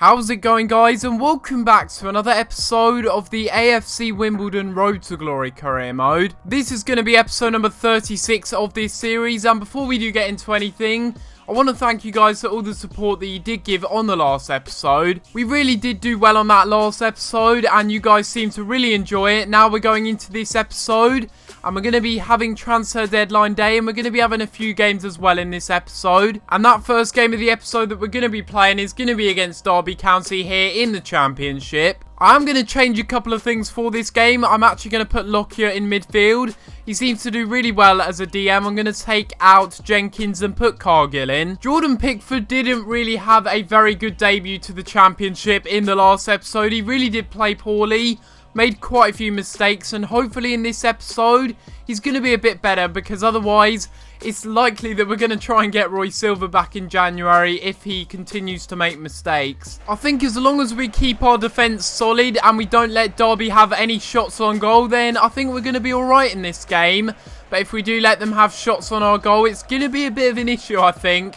How's it going, guys, and welcome back to another episode of the AFC Wimbledon Road to Glory Career Mode. This is going to be episode number 36 of this series, and before we do get into anything, I want to thank you guys for all the support that you did give on the last episode. We really did do well on that last episode, and you guys seem to really enjoy it. Now we're going into this episode, and we're going to be having transfer deadline day, and we're going to be having a few games as well in this episode. And that first game of the episode that we're going to be playing is going to be against Derby County here in the Championship. I'm going to change a couple of things for this game. I'm actually going to put Lockyer in midfield. He seems to do really well as a DM. I'm going to take out Jenkins and put Cargill in. Jordan Pickford didn't really have a very good debut to the Championship in the last episode. He really did play poorly. Made quite a few mistakes, and hopefully in this episode he's going to be a bit better, because otherwise it's likely that we're going to try and get Roy Silva back in January if he continues to make mistakes. I think as long as we keep our defence solid and we don't let Derby have any shots on goal, then I think we're going to be alright in this game. But if we do let them have shots on our goal, it's going to be a bit of an issue, I think.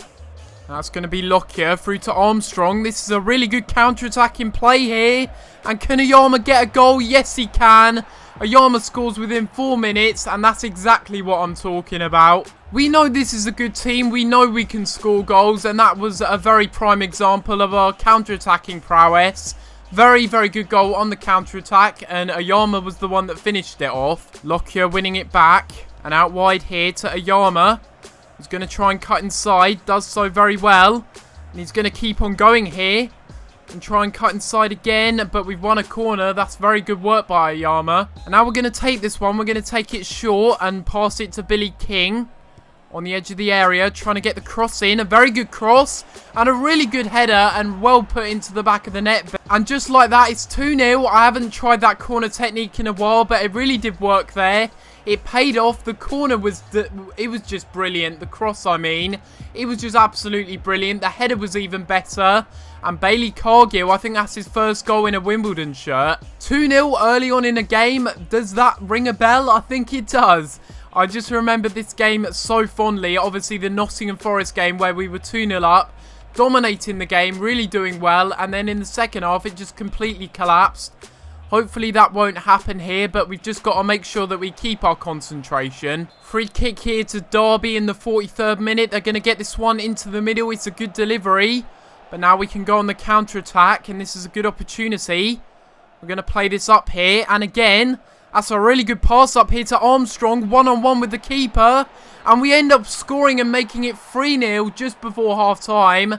That's going to be Lockyer through to Armstrong. This is a really good counter-attack in play here. And can Ayama get a goal? Yes, he can. Ayama scores within 4 minutes, and that's exactly what I'm talking about. We know this is a good team. We know we can score goals, and that was a very prime example of our counter-attacking prowess. Very, very good goal on the counter-attack, and Ayama was the one that finished it off. Lockyer winning it back, and out wide here to Ayama. He's going to try and cut inside, does so very well. And he's going to keep on going here and try and cut inside again, but we've won a corner. That's very good work by Ayama. And now we're going to take this one. We're going to take it short and pass it to Billy King on the edge of the area, trying to get the cross in. A very good cross and a really good header, and well put into the back of the net. And just like that, it's 2-0. I haven't tried that corner technique in a while, but it really did work there. It paid off. The corner was it was just brilliant. The cross, I mean. It was just absolutely brilliant. The header was even better. And Bailey Cargill, I think that's his first goal in a Wimbledon shirt. 2-0 early on in a game. Does that ring a bell? I think it does. I just remember this game so fondly. Obviously, the Nottingham Forest game where we were 2-0 up. Dominating the game, really doing well. And then in the second half, it just completely collapsed. Hopefully that won't happen here, but we've just got to make sure that we keep our concentration. Free kick here to Derby in the 43rd minute. They're going to get this one into the middle. It's a good delivery. But now we can go on the counter-attack, and this is a good opportunity. We're going to play this up here. And again, that's a really good pass up here to Armstrong. One-on-one with the keeper. And we end up scoring and making it 3-0 just before half-time.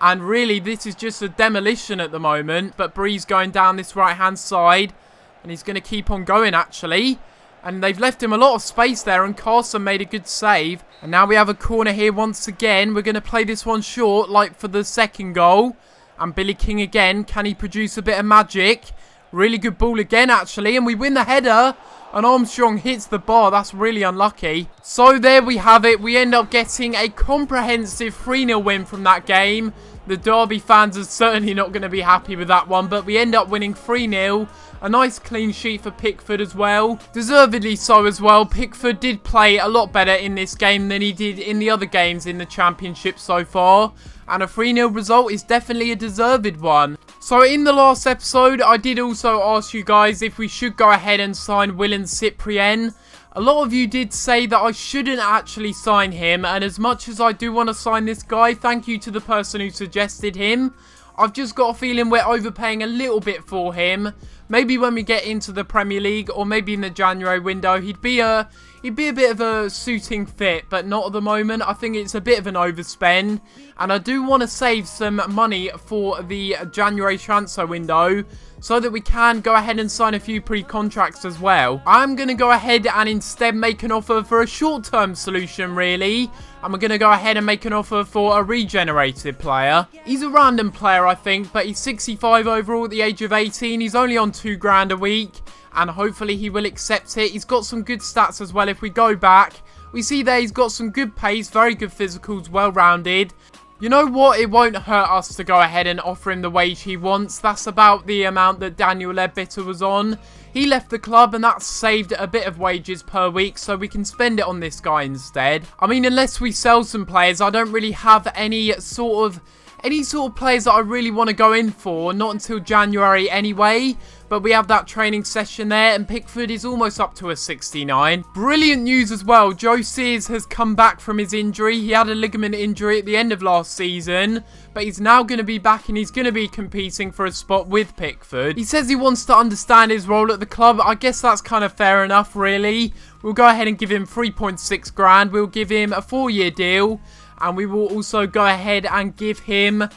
And really, this is just a demolition at the moment. But Bree's going down this right-hand side. And he's going to keep on going, actually. And they've left him a lot of space there. And Carson made a good save. And now we have a corner here once again. We're going to play this one short, like for the second goal. And Billy King again. Can he produce a bit of magic? Really good ball again, actually. And we win the header. And Armstrong hits the bar. That's really unlucky. So there we have it. We end up getting a comprehensive 3-0 win from that game. The Derby fans are certainly not going to be happy with that one. But we end up winning 3-0. A nice clean sheet for Pickford as well. Deservedly so as well. Pickford did play a lot better in this game than he did in the other games in the Championship so far. And a 3-0 result is definitely a deserved one. So in the last episode, I did also ask you guys if we should go ahead and sign Willian Cyprien. A lot of you did say that I shouldn't actually sign him. And as much as I do want to sign this guy, thank you to the person who suggested him. I've just got a feeling we're overpaying a little bit for him. Maybe when we get into the Premier League, or maybe in the January window, he'd be a bit of a suiting fit, but not at the moment. I think it's a bit of an overspend, and I do want to save some money for the January transfer window so that we can go ahead and sign a few pre-contracts as well. I'm going to go ahead and instead make an offer for a short-term solution, really. And we're going to go ahead and make an offer for a regenerated player. He's a random player, I think, but he's 65 overall at the age of 18. He's only on £2 a week, and hopefully he will accept it. He's got some good stats as well. If we go back, we see there he's got some good pace, very good physicals, well-rounded. You know what? It won't hurt us to go ahead and offer him the wage he wants. That's about the amount that Daniel Ledbetter was on. He left the club and that saved a bit of wages per week, so we can spend it on this guy instead. I mean, unless we sell some players, I don't really have any sort of any sort of players that I really want to go in for, not until January anyway. But we have that training session there, and Pickford is almost up to a 69. Brilliant news as well. Joe Sears has come back from his injury. He had a ligament injury at the end of last season, but he's now going to be back and he's going to be competing for a spot with Pickford. He says he wants to understand his role at the club. I guess that's kind of fair enough, really. We'll go ahead and give him 3.6 grand. We'll give him a 4-year deal, and we will also go ahead and give him...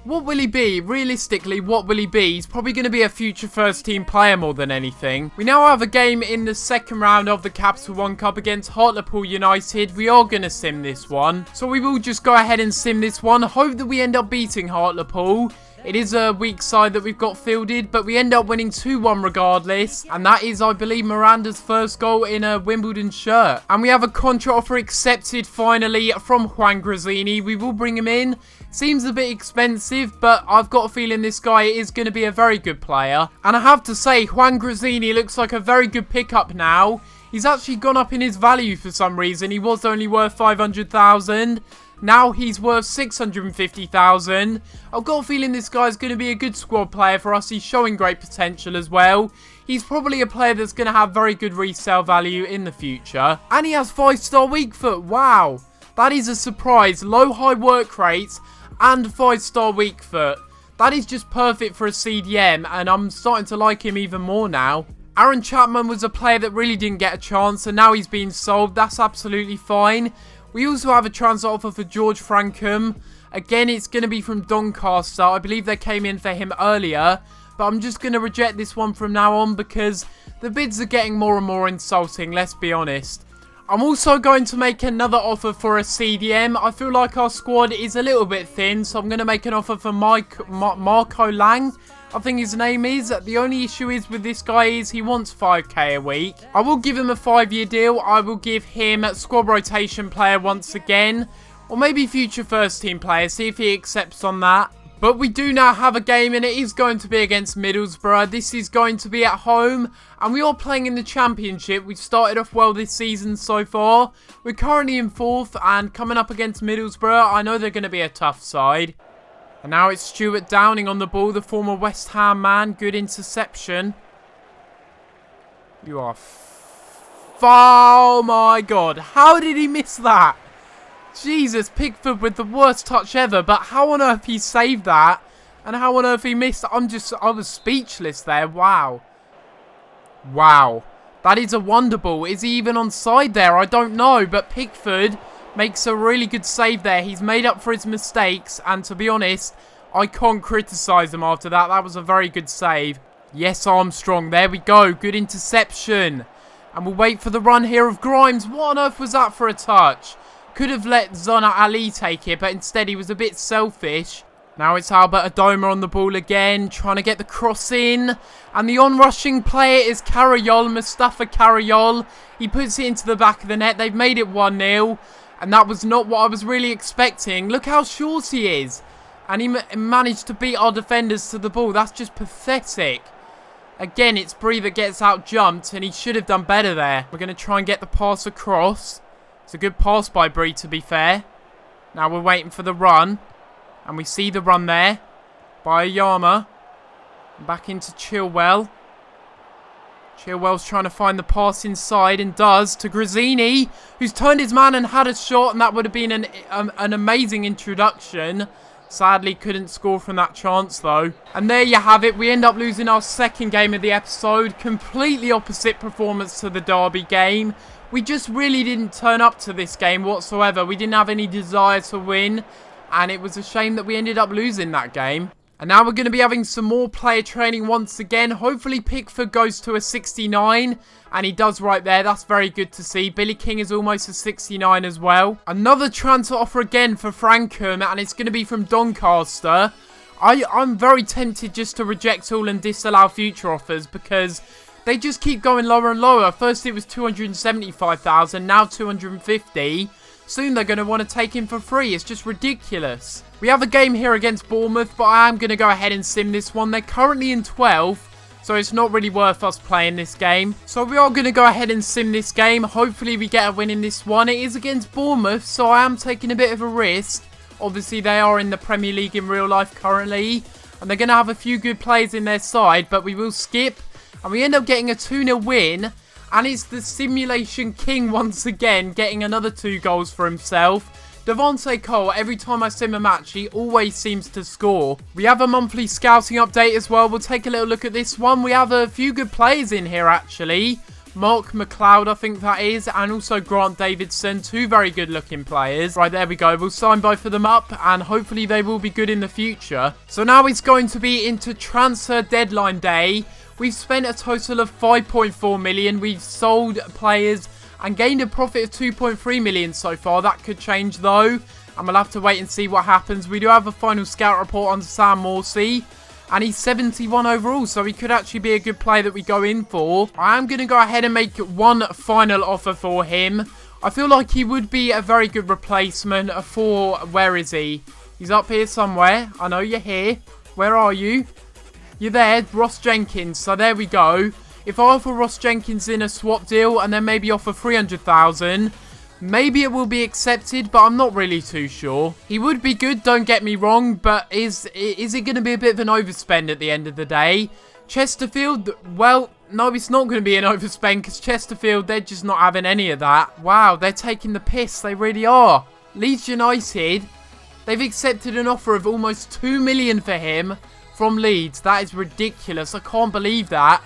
What will he be? Realistically, what will he be? He's probably going to be a future first team player more than anything. We now have a game in the second round of the Capital One Cup against Hartlepool United. We are going to sim this one. So we will just go ahead and sim this one. Hope that we end up beating Hartlepool. It is a weak side that we've got fielded, but we end up winning 2-1 regardless. And that is, I believe, Miranda's first goal in a Wimbledon shirt. And we have a contract offer accepted finally from Juan Grazzini. We will bring him in. Seems a bit expensive, but I've got a feeling this guy is going to be a very good player. And I have to say, Juan Grazzini looks like a very good pickup now. He's actually gone up in his value for some reason. He was only worth 500,000. Now he's worth 650,000. I've got a feeling this guy's going to be a good squad player for us. He's showing great potential as well. He's probably a player that's going to have very good resale value in the future. And he has 5-star weak foot. Wow. That is a surprise. Low high work rates and 5-star weak foot. That is just perfect for a CDM, and I'm starting to like him even more now. Aaron Chapman was a player that really didn't get a chance, and now he's been sold. That's absolutely fine. We also have a transfer offer for George Frankham. Again, it's going to be from Doncaster. I believe they came in for him earlier, but I'm just going to reject this one from now on because the bids are getting more and more insulting, let's be honest. I'm also going to make another offer for a CDM. I feel like our squad is a little bit thin, so I'm going to make an offer for Marco Lang, I think his name is. The only issue is with this guy is he wants 5k a week. I will give him a 5-year deal. I will give him a squad rotation player once again, or maybe future first team player, see if he accepts on that. But we do now have a game, and it is going to be against Middlesbrough. This is going to be at home, and we are playing in the Championship. We've started off well this season so far. We're currently in 4th, and coming up against Middlesbrough, I know they're going to be a tough side. And now it's Stuart Downing on the ball, the former West Ham man. Good interception. You are... Oh my god, how did he miss that? Jesus, Pickford with the worst touch ever, but how on earth he saved that? And how on earth he missed? I was speechless there. Wow. Wow. That is a wonder ball. Is he even onside there? I don't know, but Pickford makes a really good save there. He's made up for his mistakes, and to be honest, I can't criticise him after that. That was a very good save. Yes, Armstrong. There we go. Good interception. And we'll wait for the run here of Grimes. What on earth was that for a touch? Could have let Zona Ali take it, but instead he was a bit selfish. Now it's Albert Adoma on the ball again, trying to get the cross in. And the on-rushing player is Carayol, Mustafa Carayol. He puts it into the back of the net. They've made it 1-0. And that was not what I was really expecting. Look how short he is. And he managed to beat our defenders to the ball. That's just pathetic. Again, it's Bree that gets out-jumped, and he should have done better there. We're going to try and get the pass across. It's a good pass by Bree, to be fair. Now we're waiting for the run. And we see the run there by Ayama. Back into Chilwell. Chilwell's trying to find the pass inside and does to Grazzini, who's turned his man and had a shot, and that would have been an amazing introduction. Sadly, couldn't score from that chance, though. And there you have it. We end up losing our second game of the episode. Completely opposite performance to the Derby game. We just really didn't turn up to this game whatsoever. We didn't have any desire to win. And it was a shame that we ended up losing that game. And now we're going to be having some more player training once again. Hopefully Pickford goes to a 69. And he does right there. That's very good to see. Billy King is almost a 69 as well. Another transfer offer again for Frankham. And it's going to be from Doncaster. I'm very tempted just to reject all and disallow future offers. Because they just keep going lower and lower. First it was 275,000. Now 250. Soon they're going to want to take him for free. It's just ridiculous. We have a game here against Bournemouth, but I am going to go ahead and sim this one. They're currently in 12th, so it's not really worth us playing this game. So we are going to go ahead and sim this game. Hopefully we get a win in this one. It is against Bournemouth, so I am taking a bit of a risk. Obviously, they are in the Premier League in real life currently. And they're going to have a few good players in their side. But we will skip. And we end up getting a 2-0 win. And it's the Simulation King once again getting another 2 goals for himself. Devontae Cole, every time I sim a match, he always seems to score. We have a monthly scouting update as well. We'll take a little look at this one. We have a few good players in here, actually. Mark McLeod, I think that is, and also Grant Davidson, 2 very good looking players. Right, there we go. We'll sign both of them up, and hopefully they will be good in the future. So now it's going to be into transfer deadline day. We've spent a total of 5.4 million. We've sold players and gained a profit of 2.3 million so far. That could change though, and we'll have to wait and see what happens. We do have a final scout report on Sam Morsey, and he's 71 overall, so he could actually be a good player that we go in for. I am going to go ahead and make one final offer for him. I feel like he would be a very good replacement for, where is he? He's up here somewhere. I know you're here. Where are you? You're there, Ross Jenkins. So there we go. If I offer Ross Jenkins in a swap deal and then maybe offer 300,000, maybe it will be accepted, but I'm not really too sure. He would be good, don't get me wrong, but is it going to be a bit of an overspend at the end of the day? Chesterfield, well, no, it's not going to be an overspend because Chesterfield, they're just not having any of that. Wow, they're taking the piss, they really are. Leeds United, they've accepted an offer of almost 2 million for him from Leeds. That is ridiculous, I can't believe that.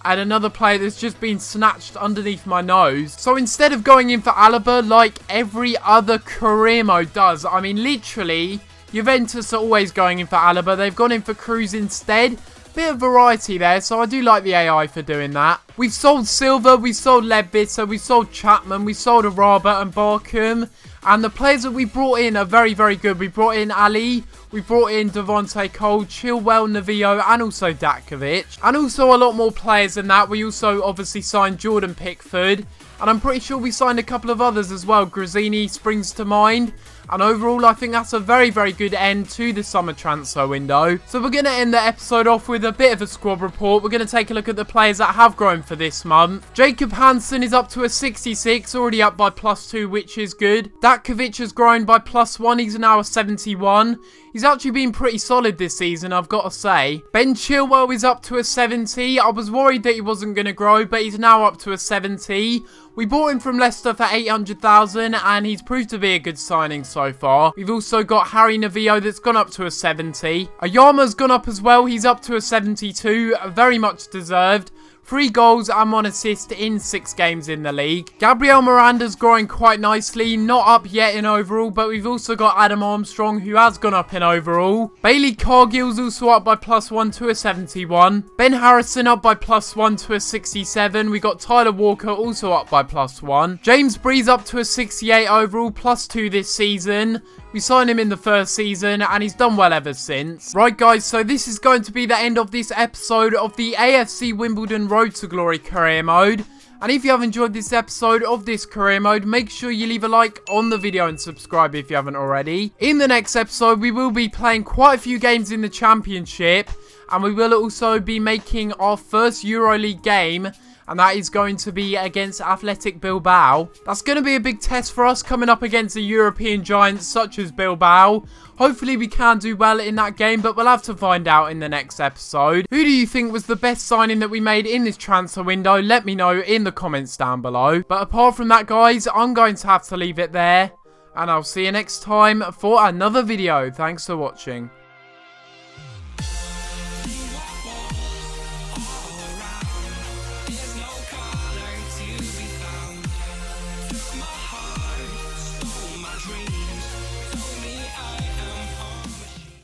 And another player that's just been snatched underneath my nose. So instead of going in for Alaba like every other career mode does, I mean literally, Juventus are always going in for Alaba. They've gone in for Cruz instead. Bit of variety there, so I do like the AI for doing that. We've sold Silva, we've sold Ledbetter, we've sold Chapman, we've sold Araba and Barkham. And the players that we brought in are very, very good. We brought in Ali, we brought in Devontae Cole, Chilwell, Navio, and also Datkovic. And also a lot more players than that. We also obviously signed Jordan Pickford. And I'm pretty sure we signed a couple of others as well. Grazzini springs to mind. And overall, I think that's a very, very good end to the summer transfer window. So we're going to end the episode off with a bit of a squad report. We're going to take a look at the players that have grown for this month. Jacob Hansen is up to a 66, already up by +2, which is good. Datkovic has grown by +1. He's now a 71. He's actually been pretty solid this season, I've got to say. Ben Chilwell is up to a 70. I was worried that he wasn't going to grow, but he's now up to a 70. We bought him from Leicester for 800,000 and he's proved to be a good signing so far. We've also got Harry Navio that's gone up to a 70. Ayama's gone up as well. He's up to a 72. Very much deserved. 3 goals and 1 assist in 6 games in the league. Gabriel Miranda's growing quite nicely. Not up yet in overall, but we've also got Adam Armstrong who has gone up in overall. Bailey Cargill's also up by +1 to a 71. Ben Harrison up by +1 to a 67. We got Tyler Walker also up by +1. James Breeze up to a 68 overall, +2 this season. We signed him in the first season and he's done well ever since. Right guys, so this is going to be the end of this episode of the AFC Wimbledon Road to Glory Career Mode. And if you have enjoyed this episode of this career mode, make sure you leave a like on the video and subscribe if you haven't already. In the next episode, we will be playing quite a few games in the Championship. And we will also be making our first EuroLeague game. And that is going to be against Athletic Bilbao. That's going to be a big test for us coming up against the European giants such as Bilbao. Hopefully we can do well in that game, but we'll have to find out in the next episode. Who do you think was the best signing that we made in this transfer window? Let me know in the comments down below. But apart from that guys, I'm going to have to leave it there. And I'll see you next time for another video. Thanks for watching.